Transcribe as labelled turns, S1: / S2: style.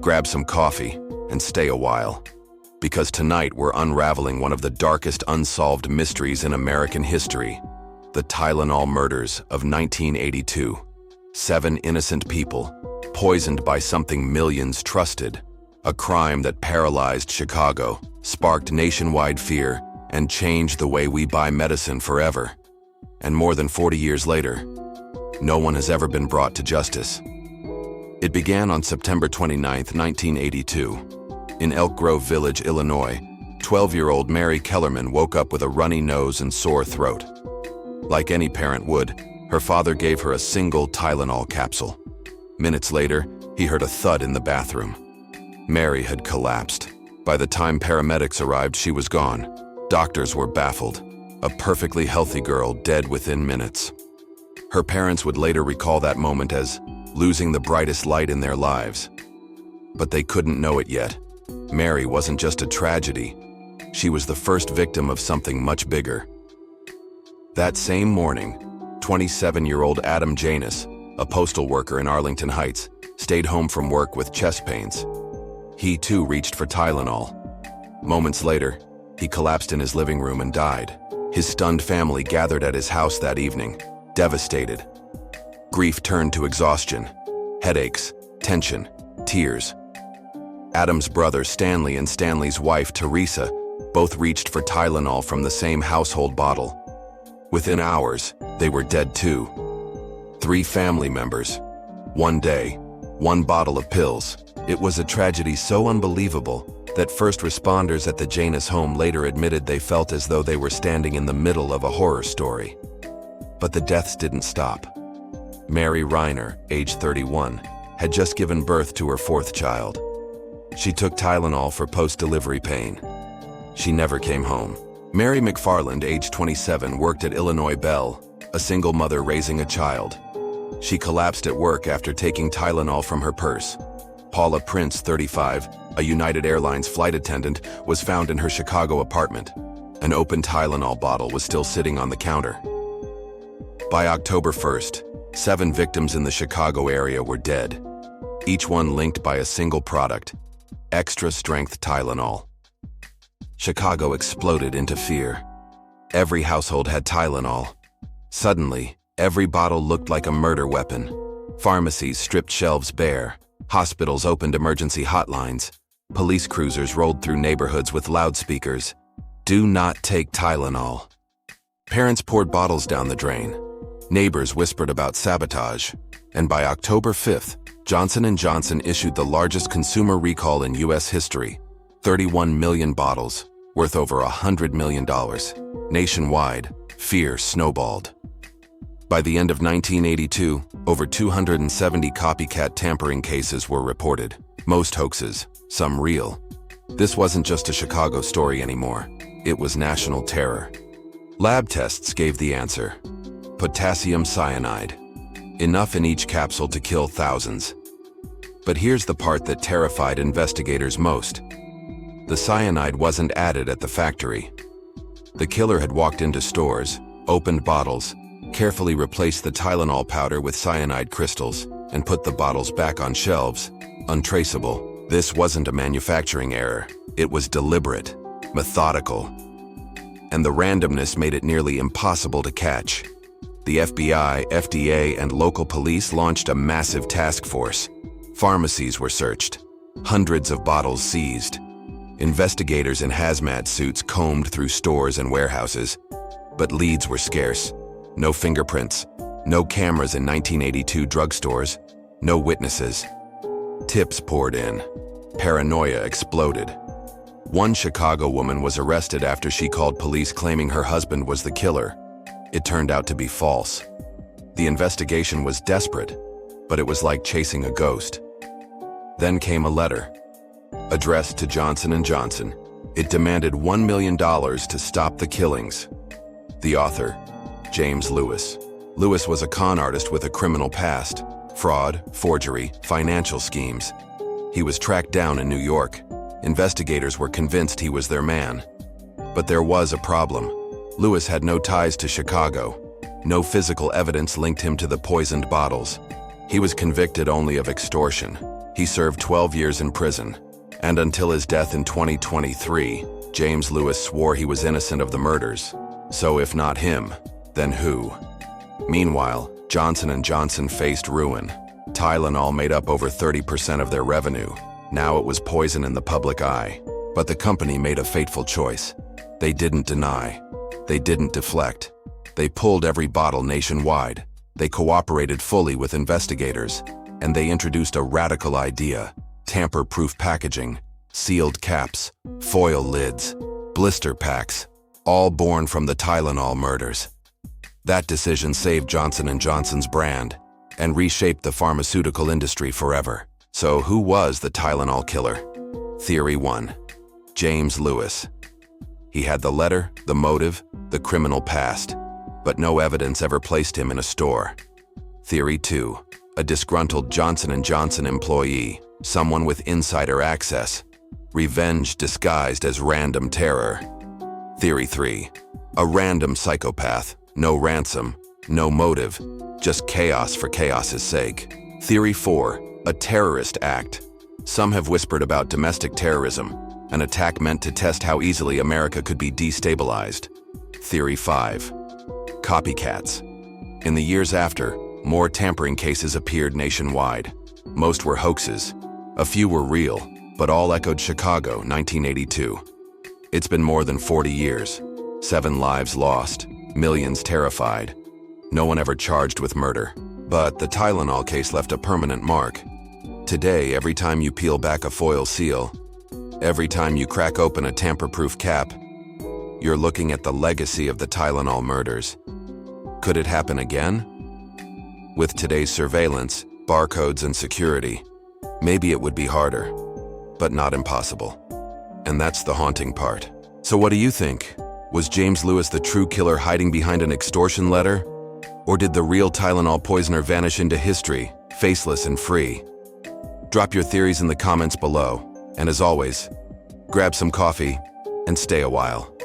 S1: grab some coffee, and stay a while. Because tonight we're unraveling one of the darkest unsolved mysteries in American history, the Tylenol Murders of 1982. 7 innocent people, poisoned by something millions trusted. A crime that paralyzed Chicago, sparked nationwide fear, and changed the way we buy medicine forever. And more than 40 years later, no one has ever been brought to justice. It began on September 29, 1982. In Elk Grove Village, Illinois, 12-year-old Mary Kellerman woke up with a runny nose and sore throat. Like any parent would, her father gave her a single Tylenol capsule. Minutes later, he heard a thud in the bathroom. Mary had collapsed. By the time paramedics arrived, she was gone. Doctors were baffled. A perfectly healthy girl dead within minutes. Her parents would later recall that moment as losing the brightest light in their lives. But they couldn't know it yet. Mary wasn't just a tragedy. She was the first victim of something much bigger. That same morning, 27-year-old Adam Janus, a postal worker in Arlington Heights, stayed home from work with chest pains. He too reached for Tylenol. Moments later, he collapsed in his living room and died. His stunned family gathered at his house that evening, devastated. Grief turned to exhaustion, headaches, tension, tears. Adam's brother Stanley and Stanley's wife Teresa both reached for Tylenol from the same household bottle. Within hours, they were dead too. 3 family members. 1 day, 1 bottle of pills. It was a tragedy so unbelievable that first responders at the Janus home later admitted they felt as though they were standing in the middle of a horror story. But the deaths didn't stop. Mary Reiner, age 31, had just given birth to her 4th child. She took Tylenol for post-delivery pain. She never came home. Mary McFarland, age 27, worked at Illinois Bell, a single mother raising a child. She collapsed at work after taking Tylenol from her purse. Paula Prince, 35, a United Airlines flight attendant, was found in her Chicago apartment. An open Tylenol bottle was still sitting on the counter. By October 1st, 7 victims in the Chicago area were dead, each one linked by a single product, extra-strength Tylenol. Chicago exploded into fear. Every household had Tylenol. Suddenly, every bottle looked like a murder weapon. Pharmacies stripped shelves bare. Hospitals opened emergency hotlines. Police cruisers rolled through neighborhoods with loudspeakers. Do not take Tylenol. Parents poured bottles down the drain. Neighbors whispered about sabotage. And by October 5th, Johnson & Johnson issued the largest consumer recall in U.S. history. 31 million bottles, worth over $100 million. Nationwide, fear snowballed. By the end of 1982, over 270 copycat tampering cases were reported. Most hoaxes, some real. This wasn't just a Chicago story anymore. It was national terror. Lab tests gave the answer. Potassium cyanide. Enough in each capsule to kill thousands. But here's the part that terrified investigators most. The cyanide wasn't added at the factory. The killer had walked into stores, opened bottles, carefully replaced the Tylenol powder with cyanide crystals, and put the bottles back on shelves, untraceable. This wasn't a manufacturing error. It was deliberate, methodical. And the randomness made it nearly impossible to catch. The FBI, FDA, and local police launched a massive task force. Pharmacies were searched. Hundreds of bottles seized. Investigators in hazmat suits combed through stores and warehouses. But leads were scarce. No fingerprints. No cameras in 1982 drugstores. No witnesses. Tips poured in. Paranoia exploded. One Chicago woman was arrested after she called police claiming her husband was the killer. It turned out to be false. The investigation was desperate, but it was like chasing a ghost. Then came a letter, addressed to Johnson & Johnson. It demanded $1 million to stop the killings. The author, James Lewis. Lewis was a con artist with a criminal past, fraud, forgery, financial schemes. He was tracked down in New York. Investigators were convinced he was their man. But there was a problem. Lewis had no ties to Chicago. No physical evidence linked him to the poisoned bottles. He was convicted only of extortion. He served 12 years in prison, and until his death in 2023, James Lewis swore he was innocent of the murders. So if not him, then who? Meanwhile, Johnson & Johnson faced ruin. Tylenol made up over 30% of their revenue. Now it was poison in the public eye. But the company made a fateful choice. They didn't deny. They didn't deflect. They pulled every bottle nationwide. They cooperated fully with investigators. And they introduced a radical idea: tamper-proof packaging, sealed caps, foil lids, blister packs, all born from the Tylenol murders. That decision saved Johnson & Johnson's brand and reshaped the pharmaceutical industry forever. So who was the Tylenol killer? Theory 1. James Lewis. He had the letter, the motive, the criminal past, but no evidence ever placed him in a store. Theory 2. A disgruntled Johnson & Johnson employee, someone with insider access. Revenge disguised as random terror. Theory 3. A random psychopath. No ransom, no motive, just chaos for chaos's sake. Theory 4. A terrorist act. Some have whispered about domestic terrorism, an attack meant to test how easily America could be destabilized. Theory 5. Copycats. In the years after, more tampering cases appeared nationwide. Most were hoaxes. A few were real, but all echoed Chicago, 1982. It's been more than 40 years. 7 lives lost. Millions terrified. No one ever charged with murder. But the Tylenol case left a permanent mark. Today, every time you peel back a foil seal, every time you crack open a tamper-proof cap, you're looking at the legacy of the Tylenol murders. Could it happen again? With today's surveillance, barcodes, and security, maybe it would be harder, but not impossible. And that's the haunting part. So what do you think? Was James Lewis the true killer hiding behind an extortion letter? Or did the real Tylenol poisoner vanish into history, faceless and free? Drop your theories in the comments below. And as always, grab some coffee and stay a while.